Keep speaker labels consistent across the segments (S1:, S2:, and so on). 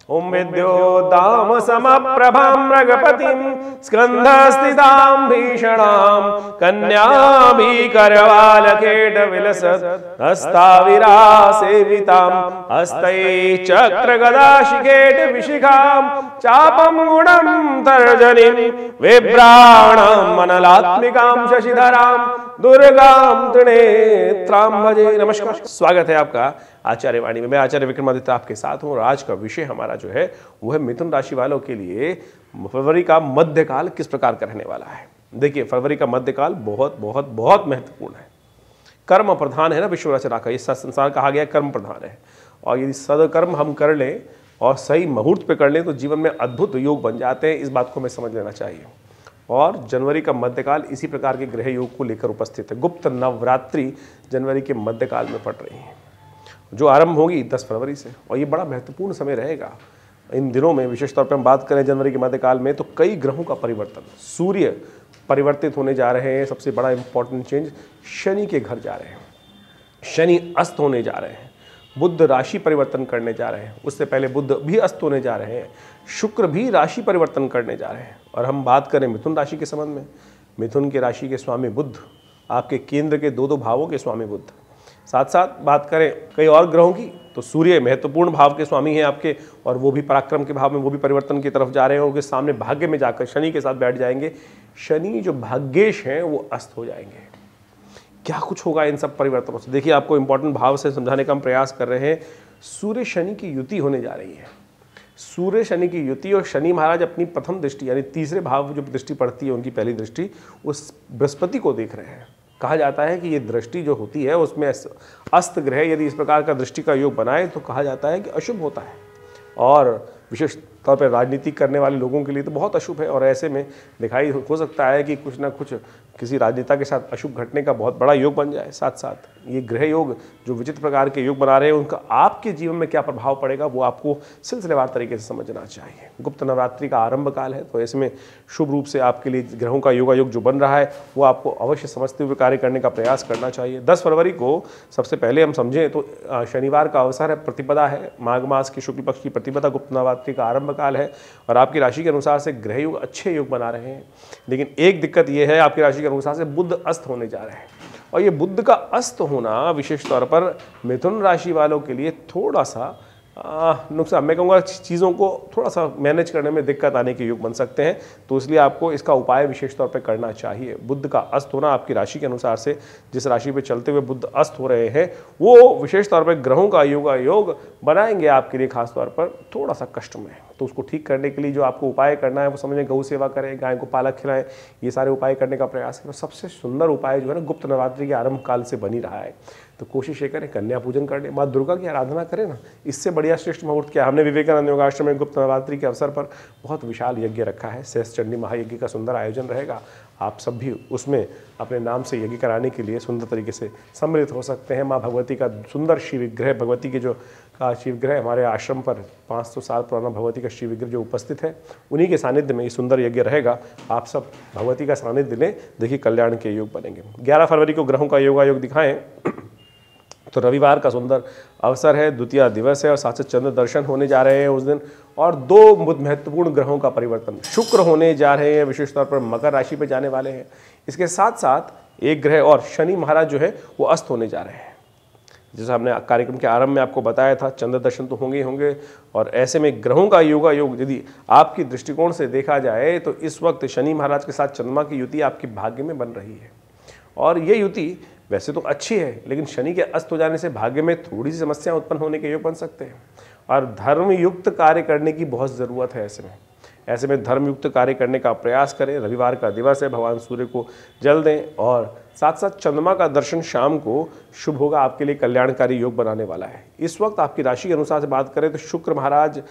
S1: ओम विद्योदाम समप्रभां मृगपतिं स्कंधस्थितां भीषणां कन्याभिकरवालकेट विलसत् हस्ताविरासेवितां हस्तै चक्रगदाशिकेट विशिखां चापं गुणं तर्जनीं विभ्राणां मनलात्मिकां शशिधरां दुर्गां त्रिनेत्रां भजे। नमस्कार, स्वागत है आपका आचार्य वाणी में। मैं आचार्य विक्रमादित्य आपके साथ हूँ और आज का विषय हमारा जो है वो है मिथुन राशि वालों के लिए फरवरी का मध्यकाल किस प्रकार का रहने वाला है। देखिए, फरवरी का मध्यकाल बहुत बहुत बहुत महत्वपूर्ण है। कर्म प्रधान है ना विश्व रचना का, ये संसार कहा गया कर्म प्रधान है और यदि सदकर्म हम कर लें और सही मुहूर्त पे कर लें तो जीवन में अद्भुत योग बन जाते हैं। इस बात को हमें समझ लेना चाहिए। और जनवरी का मध्यकाल इसी प्रकार के ग्रह योग को लेकर उपस्थित है। गुप्त नवरात्रि जनवरी के मध्यकाल में पड़ रही है जो आरंभ होगी 10 फरवरी से और ये बड़ा महत्वपूर्ण समय रहेगा। इन दिनों में विशेष तौर पर हम बात करें जनवरी के मध्यकाल में तो कई ग्रहों का परिवर्तन, सूर्य परिवर्तित होने जा रहे हैं। सबसे बड़ा इंपॉर्टेंट चेंज, शनि के घर जा रहे हैं, शनि अस्त होने जा रहे हैं, बुध राशि परिवर्तन करने जा रहे हैं, उससे पहले बुध भी अस्त होने जा रहे हैं, शुक्र भी राशि परिवर्तन करने जा रहे हैं। और हम बात करें मिथुन राशि के संबंध में, मिथुन के राशि के स्वामी बुध, आपके केंद्र के दो भावों के स्वामी बुध। साथ साथ बात करें कई और ग्रहों की तो सूर्य महत्वपूर्ण भाव के स्वामी हैं आपके और वो भी पराक्रम के भाव में, वो भी परिवर्तन की तरफ जा रहे हैं। उनके सामने भाग्य में जाकर शनि के साथ बैठ जाएंगे। शनि जो भाग्येश हैं वो अस्त हो जाएंगे। क्या कुछ होगा इन सब परिवर्तनों से, देखिए आपको इंपॉर्टेंट भाव से समझाने का हम प्रयास कर रहे हैं। सूर्य शनि की युति होने जा रही है। सूर्य शनि की युति और शनि महाराज अपनी प्रथम दृष्टि यानी तीसरे भाव जो दृष्टि पड़ती है उनकी पहली दृष्टि उस बृहस्पति को देख रहे हैं। कहा जाता है कि ये दृष्टि जो होती है उसमें अस्त ग्रह यदि इस प्रकार का दृष्टि का योग बनाए तो कहा जाता है कि अशुभ होता है और विशेष तौर पर राजनीति करने वाले लोगों के लिए तो बहुत अशुभ है। और ऐसे में दिखाई हो सकता है कि कुछ ना कुछ किसी राजनेता के साथ अशुभ घटने का बहुत बड़ा योग बन जाए। साथ साथ ये ग्रह योग जो विचित्र प्रकार के योग बना रहे हैं उनका आपके जीवन में क्या प्रभाव पड़ेगा वो आपको सिलसिलेवार तरीके से समझना चाहिए। गुप्त नवरात्रि का आरंभ काल है तो ऐसे में शुभ रूप से आपके लिए ग्रहों का योगायोग जो बन रहा है वो आपको अवश्य समझते हुए कार्य करने का प्रयास करना चाहिए। 10 फरवरी को सबसे पहले हम समझें तो शनिवार का अवसर है, प्रतिपदा है, माघ मास की शुक्ल पक्ष की प्रतिपदा, गुप्त नवरात्रि का आरंभ काल है और आपकी राशि के अनुसार से ग्रह योग अच्छे योग बना रहे हैं। लेकिन एक दिक्कत यह है, आपकी राशि के अनुसार से बुध अस्त होने जा रहे हैं और ये बुध का अस्त होना विशेष तौर पर मिथुन राशि वालों के लिए थोड़ा सा नुकसान, मैं कहूँगा चीज़ों को थोड़ा सा मैनेज करने में दिक्कत आने के योग बन सकते हैं। तो इसलिए आपको इसका उपाय विशेष तौर पे करना चाहिए। बुध का अस्त होना आपकी राशि के अनुसार से जिस राशि पे चलते हुए बुध अस्त हो रहे हैं वो विशेष तौर पे ग्रहों का योग बनाएंगे आपके लिए खास तौर पर थोड़ा सा कष्टमय। तो उसको ठीक करने के लिए जो आपको उपाय करना है वो समझें, गौ सेवा करें, गाय को पालक खिलाएं, ये सारे उपाय करने का प्रयास करें। सबसे सुंदर उपाय जो है ना गुप्त नवरात्रि के आरंभ काल से बनी रहा है तो कोशिश ये करें कन्या पूजन करने, माँ दुर्गा की आराधना करें ना, इससे बढ़िया श्रेष्ठ मुहूर्त क्या। हमने विवेकानंद योगाश्रम में गुप्त नवरात्रि के अवसर पर बहुत विशाल यज्ञ रखा है। शेष चंडी महायज्ञ का सुंदर आयोजन रहेगा। आप सब भी उसमें अपने नाम से यज्ञ कराने के लिए सुंदर तरीके से सम्मिलित हो सकते हैं। माँ भगवती का सुंदर शिव विग्रह, भगवती के जो शिव विग्रह हमारे आश्रम पर 500 साल पुराना भगवती का शिव विग्रह जो उपस्थित है उन्हीं के सानिध्य में ये सुंदर यज्ञ रहेगा। आप सब भगवती का सानिध्य लें, देखिए कल्याण के योग बनेंगे। 11 फरवरी को ग्रहों का योगायोग दिखाएं तो रविवार का सुंदर अवसर है, द्वितीय दिवस है और साथ साथ चंद्र दर्शन होने जा रहे हैं उस दिन। और 2 महत्वपूर्ण ग्रहों का परिवर्तन, शुक्र होने जा रहे हैं, विशेष तौर पर मकर राशि पे जाने वाले हैं। इसके साथ साथ एक ग्रह और शनि महाराज जो है वो अस्त होने जा रहे हैं। जैसा हमने कार्यक्रम के आरंभ में आपको बताया था, चंद्र दर्शन तो होंगे ही होंगे और ऐसे में ग्रहों का योगायोग यदि आपकी दृष्टिकोण से देखा जाए तो इस वक्त शनि महाराज के साथ चंद्रमा की युति आपके भाग्य में बन रही है। और ये युति वैसे तो अच्छी है लेकिन शनि के अस्त हो जाने से भाग्य में थोड़ी सी समस्याएं उत्पन्न होने के योग बन सकते हैं और धर्मयुक्त कार्य करने की बहुत ज़रूरत है। ऐसे में धर्मयुक्त कार्य करने का प्रयास करें। रविवार का दिवस है, भगवान सूर्य को जल दें और साथ साथ चंद्रमा का दर्शन शाम को शुभ होगा, आपके लिए कल्याणकारी योग बनाने वाला है। इस वक्त आपकी राशि के अनुसार से बात करें तो शुक्र महाराज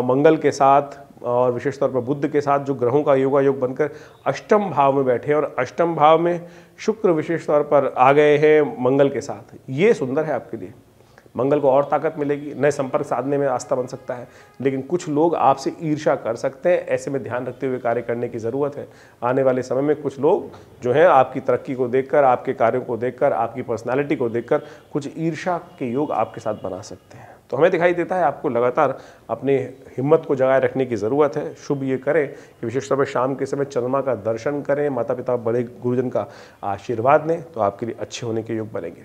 S1: मंगल के साथ और विशेष तौर पर बुध के साथ जो ग्रहों का योगायोग बनकर अष्टम भाव में बैठे हैं और अष्टम भाव में शुक्र विशेष तौर पर आ गए हैं मंगल के साथ। ये सुंदर है आपके लिए। मंगल को और ताकत मिलेगी, नए संपर्क साधने में रास्ता बन सकता है। लेकिन कुछ लोग आपसे ईर्ष्या कर सकते हैं, ऐसे में ध्यान रखते हुए कार्य करने की ज़रूरत है। आने वाले समय में कुछ लोग जो हैं आपकी तरक्की को देखकर, आपके कार्यों को देखकर, आपकी पर्सनालिटी को देखकर कुछ ईर्ष्या के योग आपके साथ बना सकते हैं। तो हमें दिखाई देता है आपको लगातार अपनी हिम्मत को जगाए रखने की ज़रूरत है। शुभ ये करें कि विशेष तौर पर शाम के समय चंद्रमा का दर्शन करें, माता पिता बड़े गुरुजन का आशीर्वाद लें, तो आपके लिए अच्छे होने के योग बनेंगे।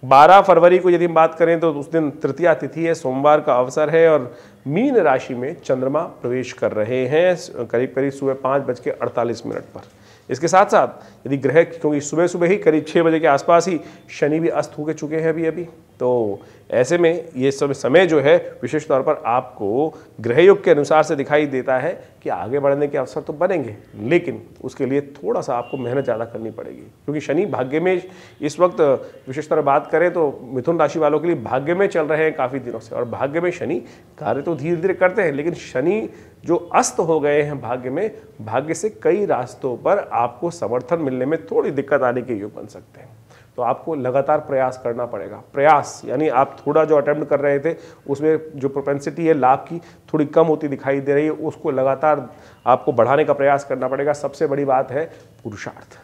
S1: 12 फरवरी को यदि हम बात करें तो उस दिन तृतीया तिथि है, सोमवार का अवसर है और मीन राशि में चंद्रमा प्रवेश कर रहे हैं करीब करीब सुबह 5:48 पर। इसके साथ साथ यदि ग्रह, क्योंकि सुबह सुबह ही करीब 6 बजे के आसपास ही शनि भी अस्त होकर चुके हैं अभी, तो ऐसे में ये समय जो है विशेष तौर पर आपको ग्रह योग के अनुसार से दिखाई देता है कि आगे बढ़ने के अवसर तो बनेंगे, लेकिन उसके लिए थोड़ा सा आपको मेहनत ज़्यादा करनी पड़ेगी, क्योंकि शनि भाग्य में इस वक्त विशेष तरह बात करें तो मिथुन राशि वालों के लिए भाग्य में चल रहे हैं काफ़ी दिनों से, और भाग्य में शनि कार्य तो धीरे धीरे करते हैं, लेकिन शनि जो अस्त हो गए हैं भाग्य में, भाग्य से कई रास्तों पर आपको समर्थन मिलने में थोड़ी दिक्कत आने के योग बन सकते हैं। तो आपको लगातार प्रयास करना पड़ेगा। प्रयास यानी आप थोड़ा जो अटेम्प्ट कर रहे थे उसमें जो प्रोपेंसिटी है लाभ की थोड़ी कम होती दिखाई दे रही है, उसको लगातार आपको बढ़ाने का प्रयास करना पड़ेगा। सबसे बड़ी बात है पुरुषार्थ।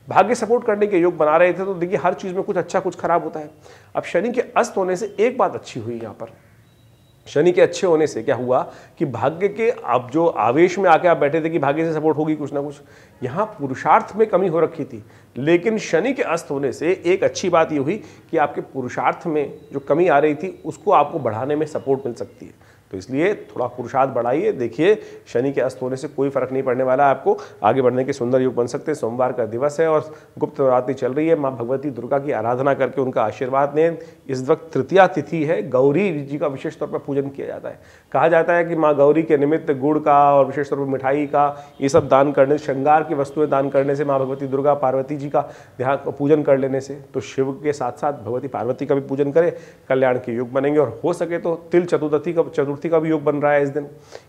S1: भाग्य सपोर्ट करने के योग बना रहे थे तो देखिए हर चीज़ में कुछ अच्छा कुछ खराब होता है। अब शनि के अस्त होने से एक बात अच्छी हुई यहाँ पर, शनि के अच्छे होने से क्या हुआ कि भाग्य के आप जो आवेश में आके आप बैठे थे कि भाग्य से सपोर्ट होगी कुछ ना कुछ, यहाँ पुरुषार्थ में कमी हो रखी थी, लेकिन शनि के अस्त होने से एक अच्छी बात ये हुई कि आपके पुरुषार्थ में जो कमी आ रही थी उसको आपको बढ़ाने में सपोर्ट मिल सकती है। तो इसलिए थोड़ा पुरुषार्थ बढ़ाइए। देखिए शनि के अस्त होने से कोई फर्क नहीं पड़ने वाला, आपको आगे बढ़ने के सुंदर योग बन सकते हैं। सोमवार का दिवस है और गुप्त नवरात्रि चल रही है। माँ भगवती दुर्गा की आराधना करके उनका आशीर्वाद लें। इस वक्त तृतीया तिथि है, गौरी जी का विशेष तौर पर पूजन किया जाता है। कहा जाता है कि माँ गौरी के निमित्त गुड़ का और विशेष तौर पर मिठाई का ये सब दान करने, श्रृंगार की वस्तुएं दान करने से, माँ भगवती दुर्गा पार्वती जी का ध्यान पूजन कर लेने से, तो शिव के साथ साथ भगवती पार्वती का भी पूजन करें, कल्याण के योग बनेंगे। और हो सके तो तिल चतुर्थी का भी योग बन रहा है इस दिन,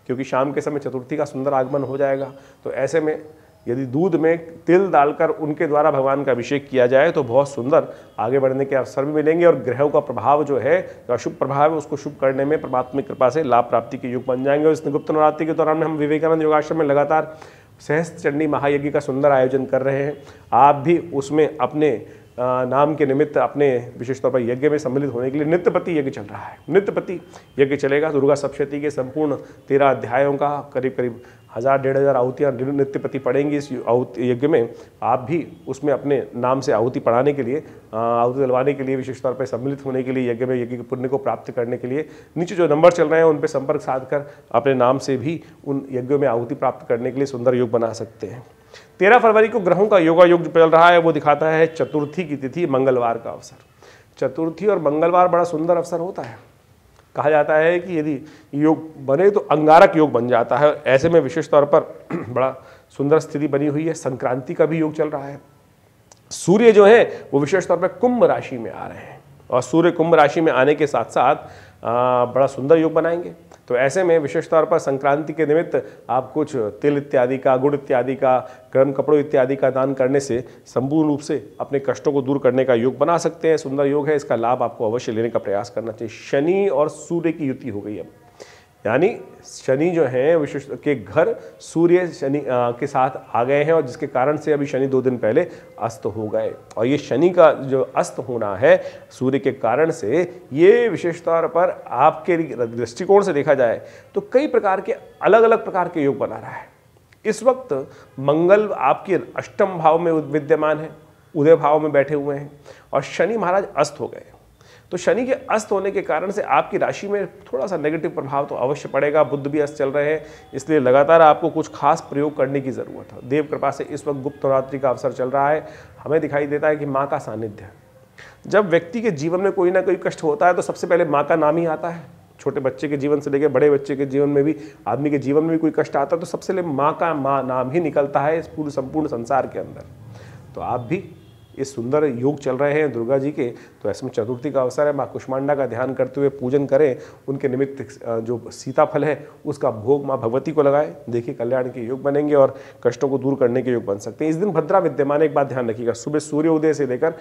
S1: क्योंकि शाम के समय चतुर्थी का सुंदर आगमन हो जाएगा। तो ऐसे में यदि दूध में तिल डालकर उनके द्वारा भगवान का अभिषेक किया जाए तो बहुत सुंदर आगे बढ़ने के अवसर भी मिलेंगे। और ग्रहों का प्रभाव जो है, जो अशुभ प्रभाव है, उसको शुभ करने में परमात्मा की कृपा से लाभ प्राप्ति के योग बन जाएंगे। और इस गुप्त नवरात्रि के दौरान में हम विवेकानंद योगाश्रम में लगातार सहस्त्र चंडी महायज्ञ का सुंदर आयोजन कर रहे हैं। आप भी उसमें अपने नाम के निमित्त अपने विशेष तौर पर यज्ञ में सम्मिलित होने के लिए नित्यपति यज्ञ चल रहा है। नित्यपति यज्ञ चलेगा। दुर्गा सप्तशती के संपूर्ण 13 अध्यायों का करीब करीब 1000-1500 आहुतियाँ नित्यपति पढ़ेंगी इस यज्ञ में। आप भी उसमें अपने नाम से आहुति पढ़ाने के लिए, आहुति दिलवाने के लिए, विशेष तौर पर सम्मिलित होने के लिए, यज्ञ में यज्ञ के पुण्य को प्राप्त करने के लिए नीचे जो नंबर चल रहे हैं उन पर संपर्क साधकर अपने नाम से भी उन यज्ञों में आहुति प्राप्त करने के लिए सुंदर योग बना सकते हैं। 13 फरवरी को ग्रहों का योगा योग जो चल रहा है वो दिखाता है चतुर्थी की तिथि, मंगलवार का अवसर। चतुर्थी और मंगलवार बड़ा सुंदर अवसर होता है। कहा जाता है कि यदि योग बने तो अंगारक योग बन जाता है। ऐसे में विशेष तौर पर बड़ा सुंदर स्थिति बनी हुई है। संक्रांति का भी योग चल रहा है। सूर्य जो है वो विशेष तौर पर कुंभ राशि में आ रहे हैं और सूर्य कुंभ राशि में आने के साथ साथ बड़ा सुंदर योग बनाएंगे। तो ऐसे में विशेष तौर पर संक्रांति के निमित्त आप कुछ तिल इत्यादि का, गुड़ इत्यादि का, गर्म कपड़ों इत्यादि का दान करने से संपूर्ण रूप से अपने कष्टों को दूर करने का योग बना सकते हैं। सुंदर योग है, इसका लाभ आपको अवश्य लेने का प्रयास करना चाहिए। शनि और सूर्य की युति हो गई अब, यानी शनि जो है विशेष के घर सूर्य शनि के साथ आ गए हैं और जिसके कारण से अभी शनि 2 दिन पहले अस्त हो गए। और ये शनि का जो अस्त होना है सूर्य के कारण से, ये विशेष तौर पर आपके दृष्टिकोण से देखा जाए तो कई प्रकार के अलग अलग प्रकार के योग बना रहा है। इस वक्त मंगल आपके अष्टम भाव में विद्यमान है, उदय भाव में बैठे हुए हैं और शनि महाराज अस्त हो गए। तो शनि के अस्त होने के कारण से आपकी राशि में थोड़ा सा नेगेटिव प्रभाव तो अवश्य पड़ेगा। बुध भी अस्त चल रहे हैं, इसलिए लगातार आपको कुछ खास प्रयोग करने की ज़रूरत है। देव कृपा से इस वक्त गुप्त नवरात्रि का अवसर चल रहा है। हमें दिखाई देता है कि माँ का सानिध्य, जब व्यक्ति के जीवन में कोई ना कोई कष्ट होता है तो सबसे पहले माँ का नाम ही आता है। छोटे बच्चे के जीवन से लेकर बड़े बच्चे के जीवन में भी, आदमी के जीवन में भी कोई कष्ट आता है तो सबसे पहले माँ नाम ही निकलता है इस पूरे संपूर्ण संसार के अंदर। तो आप भी इस सुंदर योग चल रहे हैं दुर्गा जी के, तो ऐसे में चतुर्थी का अवसर है। माँ कुष्मांडा का ध्यान करते हुए पूजन करें। उनके निमित्त जो सीताफल है उसका भोग माँ भगवती को लगाएं। देखिए कल्याण के योग बनेंगे और कष्टों को दूर करने के योग बन सकते हैं। इस दिन भद्रा विद्यमान, एक बात ध्यान रखिएगा, सुबह सूर्योदय से लेकर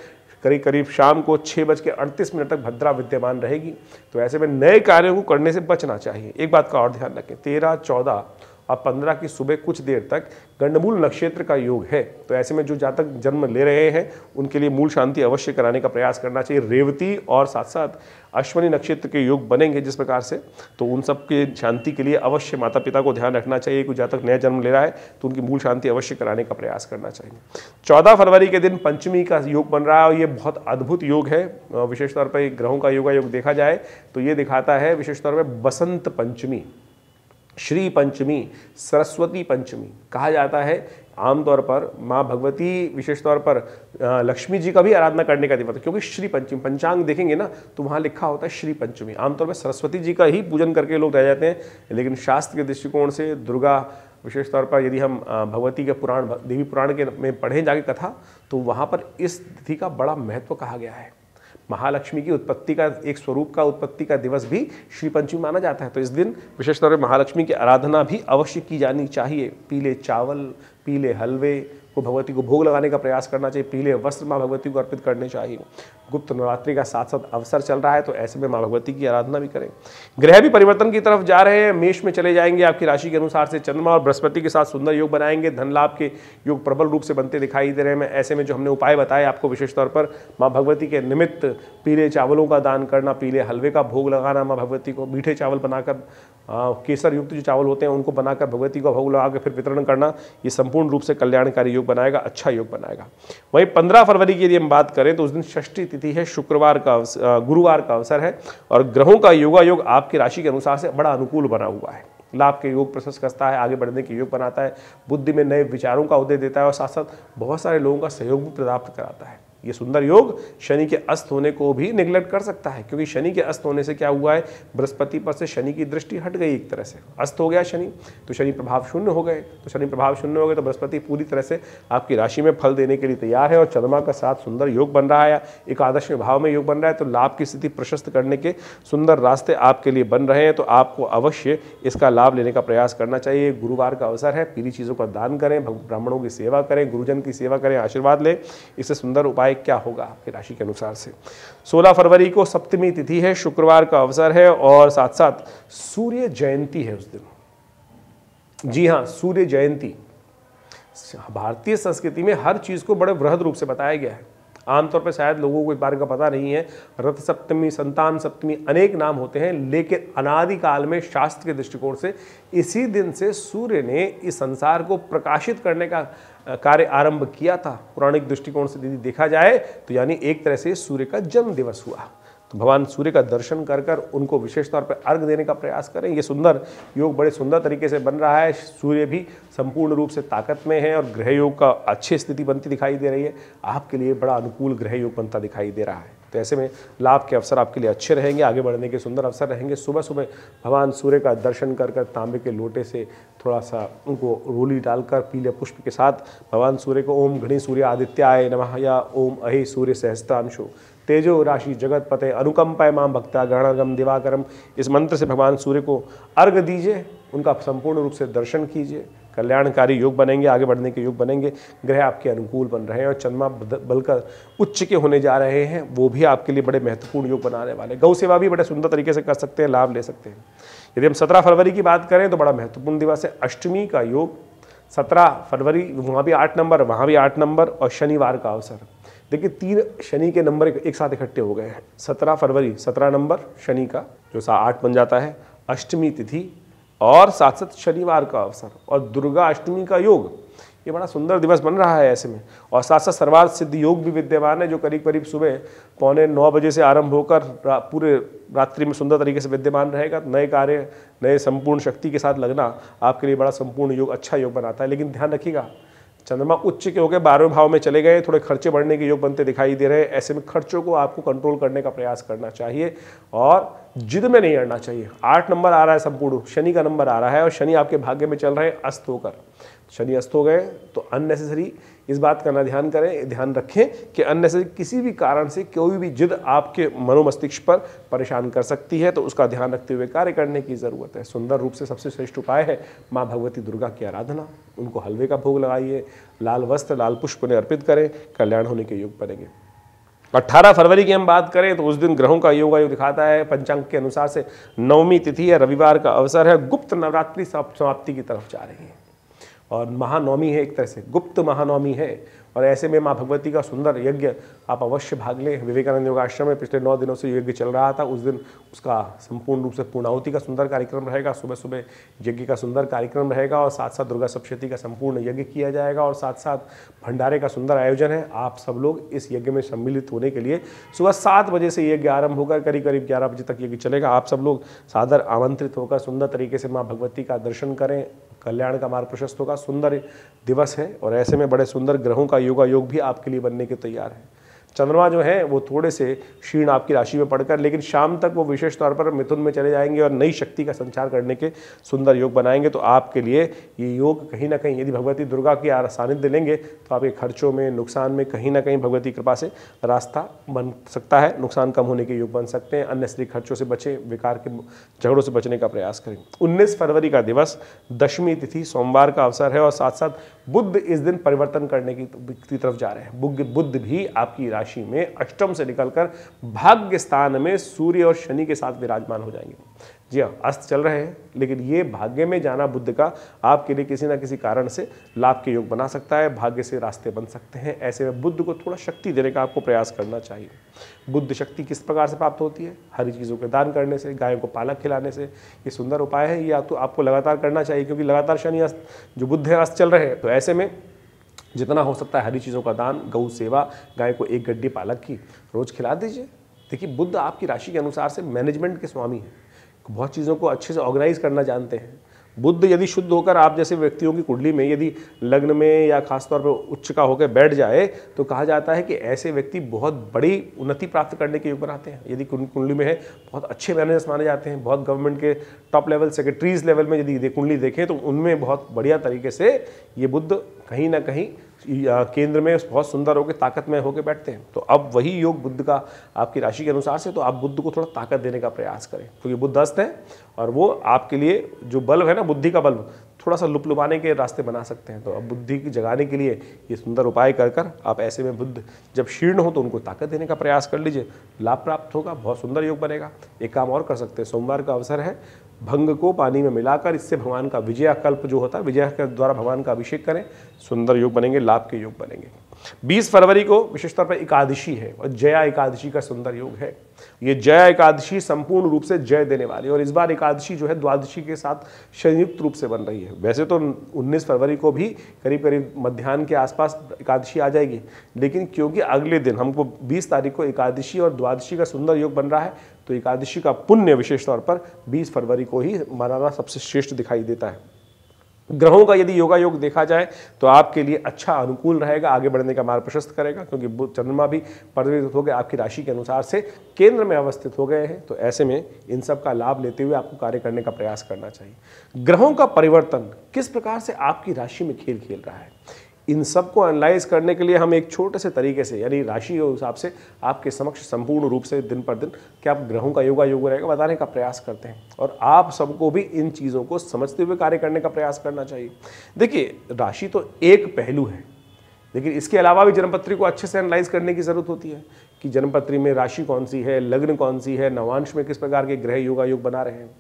S1: करीब करीब शाम को 6:38 तक भद्रा विद्यमान रहेगी। तो ऐसे में नए कार्यों को करने से बचना चाहिए। एक बात का और ध्यान रखें, 13, 14 और 15 की सुबह कुछ देर तक गंडमूल नक्षत्र का योग है। तो ऐसे में जो जातक जन्म ले रहे हैं उनके लिए मूल शांति अवश्य कराने का प्रयास करना चाहिए। रेवती और साथ साथ अश्विनी नक्षत्र के योग बनेंगे जिस प्रकार से, तो उन सब के शांति के लिए अवश्य माता पिता को ध्यान रखना चाहिए। कोई जातक नया जन्म ले रहा है तो उनकी मूल शांति अवश्य कराने का प्रयास करना चाहिए। 14 फरवरी के दिन पंचमी का योग बन रहा है और ये बहुत अद्भुत योग है। विशेष तौर पर ग्रहों का योग देखा जाए तो ये दिखाता है विशेष तौर पर बसंत पंचमी, श्री पंचमी, सरस्वती पंचमी कहा जाता है। आमतौर पर माँ भगवती विशेष तौर पर लक्ष्मी जी का भी आराधना करने का दिवस है, क्योंकि श्री पंचमी पंचांग देखेंगे ना तो वहाँ लिखा होता है श्री पंचमी। आमतौर पर सरस्वती जी का ही पूजन करके लोग रह जाते हैं, लेकिन शास्त्र के दृष्टिकोण से दुर्गा विशेष तौर पर यदि हम भगवती के पुराण, देवी पुराण के में पढ़ें जाके कथा, तो वहाँ पर इस तिथि का बड़ा महत्व कहा गया है। महालक्ष्मी की उत्पत्ति का एक स्वरूप का उत्पत्ति का दिवस भी श्री पंचमी माना जाता है। तो इस दिन विशेष तौर पर महालक्ष्मी की आराधना भी अवश्य की जानी चाहिए। पीले चावल, पीले हलवे को भगवती को भोग लगाने का प्रयास करना चाहिए। पीले वस्त्र माँ भगवती को अर्पित करने चाहिए। गुप्त नवरात्रि का साथ साथ अवसर चल रहा है, तो ऐसे में माँ भगवती की आराधना भी करें। ग्रह भी परिवर्तन की तरफ जा रहे हैं, मेष में चले जाएंगे। आपकी राशि के अनुसार से चंद्रमा और बृहस्पति के साथ सुंदर योग बनाएंगे। धन लाभ के योग प्रबल रूप से बनते दिखाई दे रहे हैं। ऐसे में जो हमने उपाय बताए आपको, विशेष तौर पर माँ भगवती के निमित्त पीले चावलों का दान करना, पीले हलवे का भोग लगाना माँ भगवती को, मीठे चावल बनाकर केसर युक्त जो चावल होते हैं उनको बनाकर भगवती को भोग लगा के फिर वितरण करना, ये संपूर्ण रूप से कल्याणकारी योग बनाएगा, अच्छा योग बनाएगा। वहीं 15 फरवरी की यदि हम बात करें तो उस दिन षष्ठी तिथि है, शुक्रवार का गुरुवार का अवसर है और ग्रहों का योग आपकी राशि के अनुसार से बड़ा अनुकूल बना हुआ है। लाभ के योग प्रशस्त करता है, आगे बढ़ने के योग बनाता है, बुद्धि में नए विचारों का उदय देता है और साथ साथ बहुत सारे लोगों का सहयोग भी प्राप्त कराता है। ये सुंदर योग शनि के अस्त होने को भी निगलेक्ट कर सकता है, क्योंकि शनि के अस्त होने से क्या हुआ है, बृहस्पति पर से शनि की दृष्टि हट गई, एक तरह से अस्त हो गया शनि, तो शनि प्रभाव शून्य हो गए। तो शनि प्रभाव शून्य हो गए तो बृहस्पति पूरी तरह से आपकी राशि में फल देने के लिए तैयार है और चंद्रमा का साथ सुंदर योग बन रहा है, एकादशवें भाव में योग बन रहा है। तो लाभ की स्थिति प्रशस्त करने के सुंदर रास्ते आपके लिए बन रहे हैं, तो आपको अवश्य इसका लाभ लेने का प्रयास करना चाहिए। गुरुवार का अवसर है, पीली चीज़ों का दान करें, ब्राह्मणों की सेवा करें, गुरुजन की सेवा करें, आशीर्वाद लें। इससे सुंदर उपाय क्या होगा आपकी राशि के अनुसार से। 16 फरवरी को सप्तमी तिथि है, शुक्रवार का अवसर है और साथ साथ सूर्य जयंती है उस दिन। जी हां, सूर्य जयंती भारतीय संस्कृति में हर चीज को बड़े वृहद रूप से बताया गया है। आमतौर पर शायद लोगों को इस बारे का पता नहीं है। रथ सप्तमी, संतान सप्तमी, अनेक नाम होते हैं, लेकिन अनादिकाल में शास्त्र के दृष्टिकोण से इसी दिन से सूर्य ने इस संसार को प्रकाशित करने का कार्य आरंभ किया था। पौराणिक दृष्टिकोण से यदि देखा जाए तो यानी एक तरह से सूर्य का जन्म दिवस हुआ। तो भगवान सूर्य का दर्शन कर कर उनको विशेष तौर पर अर्घ देने का प्रयास करें। ये सुंदर योग बड़े सुंदर तरीके से बन रहा है। सूर्य भी संपूर्ण रूप से ताकत में है और ग्रह योग का अच्छी स्थिति बनती दिखाई दे रही है। आपके लिए बड़ा अनुकूल ग्रह योग बनता दिखाई दे रहा है। तो ऐसे में लाभ के अवसर आपके लिए अच्छे रहेंगे, आगे बढ़ने के सुंदर अवसर रहेंगे। सुबह सुबह भगवान सूर्य का दर्शन कर कर तांबे के लोटे से थोड़ा सा उनको रोली डालकर पीले पुष्प के साथ भगवान सूर्य को ओम घृणी सूर्य आदित्याय नमः या ओम अहि सूर्य सहस्त्रांशु तेजो राशि जगत पते अनुकंपाय मां भक्ता गणगम दिवाकरम, इस मंत्र से भगवान सूर्य को अर्घ दीजिए, उनका संपूर्ण रूप से दर्शन कीजिए। कल्याणकारी योग बनेंगे, आगे बढ़ने के योग बनेंगे। ग्रह आपके अनुकूल बन रहे हैं और चंद्रमा बलकर उच्च के होने जा रहे हैं, वो भी आपके लिए बड़े महत्वपूर्ण योग बनाने वाले। गौ सेवा भी बड़े सुंदर तरीके से कर सकते हैं, लाभ ले सकते हैं। यदि हम 17 फरवरी की बात करें तो बड़ा महत्वपूर्ण दिवस है, अष्टमी का योग। 17 फरवरी, वहाँ भी 8 नंबर, वहाँ भी 8 नंबर और शनिवार का अवसर। देखिए 3 शनि के नंबर एक साथ इकट्ठे हो गए हैं। 17 फरवरी 17 नंबर शनि का जो 8 बन जाता है, अष्टमी तिथि और साथ साथ शनिवार का अवसर और दुर्गा अष्टमी का योग, ये बड़ा सुंदर दिवस बन रहा है ऐसे में। और साथ साथ सर्वार्थ सिद्ध योग भी विद्यमान है, जो करीब करीब सुबह 8:45 बजे से आरंभ होकर पूरे रात्रि में सुंदर तरीके से विद्यमान रहेगा। नए कार्य, नए संपूर्ण शक्ति के साथ लगना आपके लिए बड़ा संपूर्ण योग, अच्छा योग बनाता है। लेकिन ध्यान रखिएगा, चंद्रमा उच्च के होकर 12वें भाव में चले गए, थोड़े खर्चे बढ़ने के योग बनते दिखाई दे रहे हैं। ऐसे में खर्चों को आपको कंट्रोल करने का प्रयास करना चाहिए और जिद में नहीं अड़ना चाहिए। 8 नंबर आ रहा है, संपूर्ण शनि का नंबर आ रहा है और शनि आपके भाग्य में चल रहे हैं अस्त होकर। शनि अस्त हो गए तो अननेसेसरी इस बात का ना ध्यान करें, ध्यान रखें कि अननेसेसरी किसी भी कारण से कोई भी जिद आपके मनोमस्तिष्क पर परेशान कर सकती है, तो उसका ध्यान रखते हुए कार्य करने की ज़रूरत है। सुंदर रूप से सबसे श्रेष्ठ उपाय है माँ भगवती दुर्गा की आराधना। उनको हलवे का भोग लगाइए, लाल वस्त्र, लाल पुष्प उन्हें अर्पित करें, कल्याण होने के योग बनेंगे। 18 फरवरी की हम बात करें तो उस दिन ग्रहों का योग दिखाता है, पंचांग के अनुसार से नवमी तिथि है, रविवार का अवसर है, गुप्त नवरात्रि समाप्ति की तरफ जा रही है और महानवमी है, एक तरह से गुप्त महानवमी है। और ऐसे में माँ भगवती का सुंदर यज्ञ आप अवश्य भाग लें। विवेकानंद योगाश्रम में पिछले 9 दिनों से यज्ञ चल रहा था, उस दिन उसका संपूर्ण रूप से पूर्णाहुति का सुंदर कार्यक्रम रहेगा, सुबह सुबह यज्ञ का सुंदर कार्यक्रम रहेगा और साथ साथ दुर्गा सप्तशती का संपूर्ण यज्ञ किया जाएगा और साथ साथ भंडारे का सुंदर आयोजन है। आप सब लोग इस यज्ञ में सम्मिलित होने के लिए सुबह 7 बजे से यज्ञ आरंभ होकर करीब 11 बजे तक यज्ञ चलेगा। आप सब लोग सादर आमंत्रित होकर सुंदर तरीके से माँ भगवती का दर्शन करें, कल्याण का मार्ग प्रशस्त होगा। सुंदर दिवस है और ऐसे में बड़े सुंदर ग्रहों का योग भी आपके लिए बनने के तैयार है। चंद्रमा जो है वो थोड़े से क्षीण आपकी राशि में पड़कर, लेकिन शाम तक वो विशेष तौर पर मिथुन में चले जाएंगे और नई शक्ति का संचार करने के सुंदर योग बनाएंगे। तो आपके लिए ये योग कहीं ना कहीं यदि भगवती दुर्गा की सानिध्य लेंगे तो आपके खर्चों में, नुकसान में कहीं ना कहीं भगवती कृपा से रास्ता बन सकता है, नुकसान कम होने के योग बन सकते हैं। अन्य स्त्री खर्चों से बचें, विकार के झगड़ों से बचने का प्रयास करें। 19 फरवरी का दिवस, दशमी तिथि, सोमवार का अवसर है और साथ साथ बुध इस दिन परिवर्तन करने की तरफ जा रहे हैं। बुध भी आपकी राशि में अष्टम से निकलकर भाग्य स्थान में सूर्य और शनि के साथ विराजमान हो जाएंगे। जी हाँ, अस्त चल रहे हैं, लेकिन ये भाग्य में जाना बुध का आपके लिए किसी ना किसी कारण से लाभ के योग बना सकता है, भाग्य से रास्ते बन सकते हैं। ऐसे में बुध को थोड़ा शक्ति देने का आपको प्रयास करना चाहिए। बुद्ध शक्ति किस प्रकार से प्राप्त होती है? हरी चीज़ों के दान करने से, गायों को पालक खिलाने से। ये सुंदर उपाय है, ये तो आपको लगातार करना चाहिए, क्योंकि लगातार शनि अस्त जो बुध है अस्त चल रहे हैं। तो ऐसे में जितना हो सकता है हरी चीज़ों का दान, गौ सेवा, गाय को 1 गड्डी पालक की रोज खिला दीजिए। देखिए, बुध आपकी राशि के अनुसार से मैनेजमेंट के स्वामी हैं, बहुत चीज़ों को अच्छे से ऑर्गेनाइज करना जानते हैं। बुध यदि शुद्ध होकर आप जैसे व्यक्तियों की कुंडली में यदि लग्न में या खासतौर पर उच्च का होकर बैठ जाए तो कहा जाता है कि ऐसे व्यक्ति बहुत बड़ी उन्नति प्राप्त करने के योग बनाते हैं। यदि कुंडली में है, बहुत अच्छे मैनेजर्स माने जाते हैं, बहुत गवर्नमेंट के टॉप लेवल सेक्रेटरीज लेवल में यदि कुंडली देखें तो उनमें बहुत बढ़िया तरीके से ये बुध कहीं ना कहीं केंद्र में बहुत सुंदर होकर ताकतमय होकर बैठते हैं। तो अब वही योग बुध का आपकी राशि के अनुसार से, तो आप बुध को थोड़ा ताकत देने का प्रयास करें, क्योंकि बुध अस्त है और वो आपके लिए जो बल्ब है ना, बुद्धि का बल्ब, थोड़ा सा लुभाने के रास्ते बना सकते हैं। तो अब बुद्धि की जगाने के लिए ये सुंदर उपाय कर आप ऐसे में बुध जब शीर्ण हो तो उनको ताकत देने का प्रयास कर लीजिए, लाभ प्राप्त होगा, बहुत सुंदर योग बनेगा। एक काम और कर सकते हैं, सोमवार का अवसर है, भंग को पानी में मिलाकर इससे भगवान का विजया कल्प जो होता है, विजया के द्वारा भगवान का अभिषेक करें, सुंदर योग बनेंगे, लाभ के योग बनेंगे। 20 फरवरी को विशेष तौर पर एकादशी है और जया एकादशी का सुंदर योग है। ये जया एकादशी संपूर्ण रूप से जय देने वाली है और इस बार एकादशी जो है द्वादशी के साथ संयुक्त रूप से बन रही है। वैसे तो 19 फरवरी को भी करीब करीब मध्याह्न के आसपास एकादशी आ जाएगी, लेकिन क्योंकि अगले दिन हमको 20 तारीख को एकादशी और द्वादशी का सुंदर योग बन रहा है, तो एकादशी का पुण्य विशेष तौर पर 20 फरवरी को ही मनाना सबसे श्रेष्ठ दिखाई देता है। ग्रहों का यदि योगा योग देखा जाए तो आपके लिए अच्छा अनुकूल रहेगा, आगे बढ़ने का मार्ग प्रशस्त करेगा, क्योंकि चंद्रमा भी परिवर्तित हो गए, आपकी राशि के अनुसार से केंद्र में अवस्थित हो गए हैं। तो ऐसे में इन सब का लाभ लेते हुए आपको कार्य करने का प्रयास करना चाहिए। ग्रहों का परिवर्तन किस प्रकार से आपकी राशि में खेल खेल रहा है, इन सब को एनालाइज करने के लिए हम एक छोटे से तरीके से, यानी राशि के हिसाब से आपके समक्ष संपूर्ण रूप से दिन पर दिन क्या ग्रहों का योगा योग रहेगा बताने का प्रयास करते हैं और आप सबको भी इन चीज़ों को समझते हुए कार्य करने का प्रयास करना चाहिए। देखिए, राशि तो एक पहलू है, लेकिन इसके अलावा भी जन्मपत्री को अच्छे से एनालाइज करने की जरूरत होती है कि जन्मपत्री में राशि कौन सी है, लग्न कौन सी है, नवांश में किस प्रकार के ग्रह योगा योग बना रहे हैं।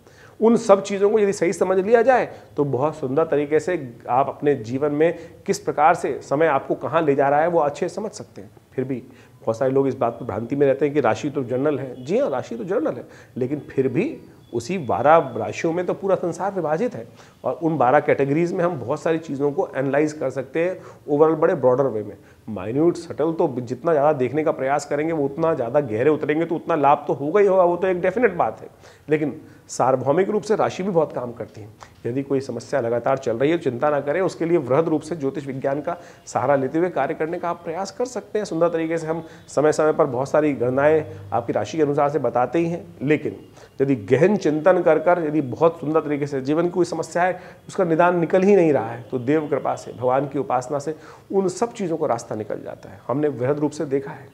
S1: उन सब चीज़ों को यदि सही समझ लिया जाए तो बहुत सुंदर तरीके से आप अपने जीवन में किस प्रकार से समय आपको कहाँ ले जा रहा है वो अच्छे समझ सकते हैं। फिर भी बहुत सारे लोग इस बात पर भ्रांति में रहते हैं कि राशि तो जनरल है। जी हाँ, राशि तो जनरल है, लेकिन फिर भी उसी 12 राशियों में तो पूरा संसार विभाजित है और उन 12 कैटेगरीज में हम बहुत सारी चीज़ों को एनालाइज कर सकते हैं ओवरऑल बड़े ब्रॉडर वे में। माइन्यूट सटल तो जितना ज़्यादा देखने का प्रयास करेंगे वो उतना ज़्यादा गहरे उतरेंगे तो उतना लाभ तो होगा ही होगा, वो तो एक डेफिनेट बात है। लेकिन सार्वभौमिक रूप से राशि भी बहुत काम करती है। यदि कोई समस्या लगातार चल रही है, चिंता ना करें, उसके लिए वृहद रूप से ज्योतिष विज्ञान का सहारा लेते हुए कार्य करने का आप प्रयास कर सकते हैं। सुंदर तरीके से हम समय समय पर बहुत सारी गणनाएं आपकी राशि के अनुसार से बताते ही हैं, लेकिन यदि गहन चिंतन कर यदि बहुत सुंदर तरीके से जीवन की कोई समस्या है उसका निदान निकल ही नहीं रहा है, तो देव कृपा से, भगवान की उपासना से उन सब चीज़ों को रास्ता निकल जाता है। हमने वृहद रूप से देखा है।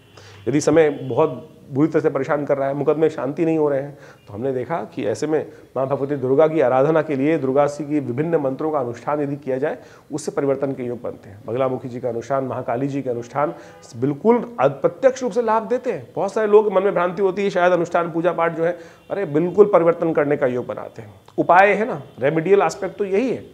S1: यदि समय बहुत बुरी तरह से परेशान कर रहा है, मुकदमे शांति नहीं हो रहे हैं। तो हमने देखा कि ऐसे में माँ भगवती दुर्गा की आराधना के लिए दुर्गा जी की विभिन्न मंत्रों का अनुष्ठान यदि किया जाए, उससे परिवर्तन के योग बनते हैं। बगलामुखी जी का अनुष्ठान, महाकाली जी के अनुष्ठान बिल्कुल प्रत्यक्ष रूप से लाभ देते हैं। बहुत सारे लोग मन में भ्रांति होती है शायद अनुष्ठान पूजा पाठ जो है अरे बिल्कुल परिवर्तन करने का योग बनाते हैं। उपाय है ना, रेमेडियल एस्पेक्ट तो यही है।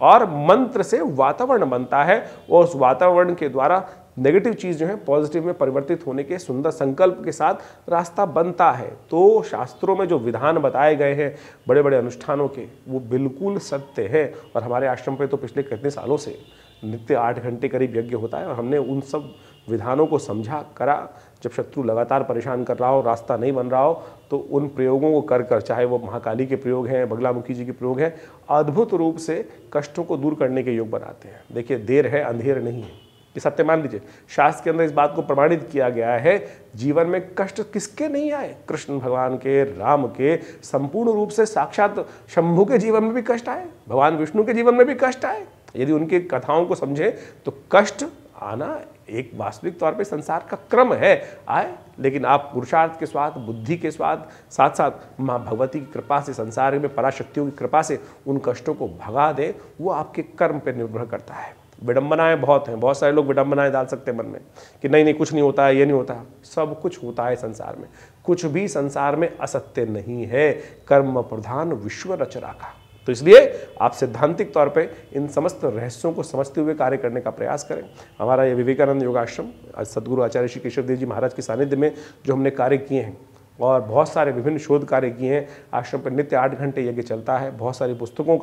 S1: और मंत्र से वातावरण बनता है और उस वातावरण के द्वारा नेगेटिव चीज़ जो है पॉजिटिव में परिवर्तित होने के सुंदर संकल्प के साथ रास्ता बनता है। तो शास्त्रों में जो विधान बताए गए हैं बड़े बड़े अनुष्ठानों के, वो बिल्कुल सत्य है। और हमारे आश्रम पे तो पिछले कितने सालों से नित्य 8 घंटे करीब यज्ञ होता है और हमने उन सब विधानों को समझा करा। जब शत्रु लगातार परेशान कर रहा हो, रास्ता नहीं बन रहा हो, तो उन प्रयोगों को कर चाहे वो महाकाली के प्रयोग हैं, बगलामुखी जी के प्रयोग हैं, अद्भुत रूप से कष्टों को दूर करने के योग बनाते हैं। देखिए, देर है अंधेर नहीं है, ये सत्य मान लीजिए। शास्त्र के अंदर इस बात को प्रमाणित किया गया है। जीवन में कष्ट किसके नहीं आए? कृष्ण भगवान के, राम के, संपूर्ण रूप से साक्षात शंभु के जीवन में भी कष्ट आए, भगवान विष्णु के जीवन में भी कष्ट आए। यदि उनकी कथाओं को समझे तो कष्ट आना एक वास्तविक तौर पे संसार का क्रम है, आए। लेकिन आप पुरुषार्थ के साथ, बुद्धि के साथ साथ माँ भगवती की कृपा से, संसार में पराशक्तियों की कृपा से उन कष्टों को भगा दे, वो आपके कर्म पर निर्भर करता है। विडंबनाएं बहुत हैं, बहुत सारे लोग विडंबनाएं डाल सकते हैं मन में कि नहीं कुछ नहीं होता है, ये नहीं होता। सब कुछ होता है संसार में, कुछ भी संसार में असत्य नहीं है। कर्म प्रधान विश्व रच राखा। तो इसलिए आप सैद्धांतिक तौर पे इन समस्त रहस्यों को समझते हुए कार्य करने का प्रयास करें। हमारा ये विवेकानंद योगाश्रम सदगुरु आचार्य श्री केशव देव जी महाराज के सानिध्य में जो हमने कार्य किए हैं और बहुत सारे विभिन्न शोध कार्य किए हैं। आश्रम पर नित्य 8 घंटे यज्ञ चलता है। बहुत सारी पुस्तकों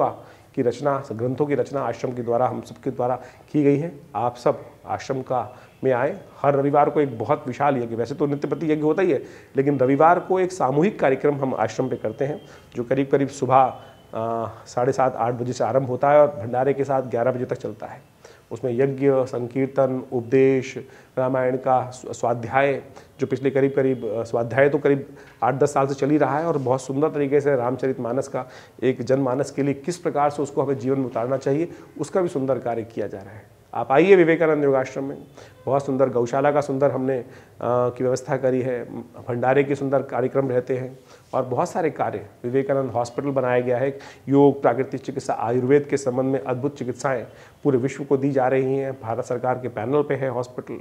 S1: की रचना, ग्रंथों की रचना आश्रम के द्वारा, हम सबके द्वारा की गई है। आप सब आश्रम में आए। हर रविवार को एक बहुत विशाल यज्ञ, वैसे तो नित्य प्रति यज्ञ होता ही है, लेकिन रविवार को एक सामूहिक कार्यक्रम हम आश्रम पे करते हैं जो करीब करीब सुबह 7:30-8 बजे से आरंभ होता है और भंडारे के साथ 11 बजे तक चलता है। उसमें यज्ञ, संकीर्तन, उपदेश, रामायण का स्वाध्याय, जो पिछले करीब स्वाध्याय तो करीब 8-10 साल से चल ही रहा है और बहुत सुंदर तरीके से रामचरितमानस का एक जनमानस के लिए किस प्रकार से उसको हमें जीवन में उतारना चाहिए, उसका भी सुंदर कार्य किया जा रहा है। आप आइए विवेकानंद योगाश्रम में। बहुत सुंदर गौशाला का सुंदर हमने की व्यवस्था करी है, भंडारे के सुंदर कार्यक्रम रहते हैं और बहुत सारे कार्य। विवेकानंद हॉस्पिटल बनाया गया है, योग, प्राकृतिक चिकित्सा, आयुर्वेद के संबंध में अद्भुत चिकित्साएं पूरे विश्व को दी जा रही हैं। भारत सरकार के पैनल पे है हॉस्पिटल,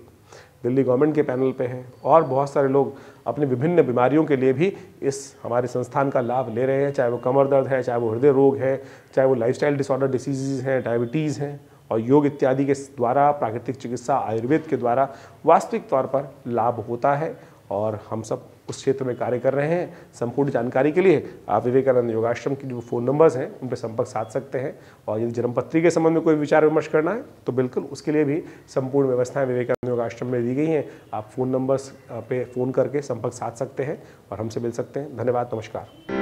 S1: दिल्ली गवर्नमेंट के पैनल पे है और बहुत सारे लोग अपनी विभिन्न बीमारियों के लिए भी इस हमारे संस्थान का लाभ ले रहे हैं। चाहे वो कमर दर्द है, चाहे वो हृदय रोग है, चाहे वो लाइफस्टाइल डिसऑर्डर डिसीज़ हैं, डायबिटीज़ हैं, और योग इत्यादि के द्वारा, प्राकृतिक चिकित्सा, आयुर्वेद के द्वारा वास्तविक तौर पर लाभ होता है और हम सब उस क्षेत्र में कार्य कर रहे हैं। संपूर्ण जानकारी के लिए आप विवेकानंद योगाश्रम की जो फ़ोन नंबर्स हैं उन पर संपर्क साध सकते हैं और यदि जन्मपत्री के संबंध में कोई विचार विमर्श करना है तो बिल्कुल उसके लिए भी संपूर्ण व्यवस्थाएं विवेकानंद योगाश्रम में दी गई हैं। आप फ़ोन नंबर्स पे फ़ोन करके संपर्क साध सकते हैं और हमसे मिल सकते हैं। धन्यवाद, नमस्कार।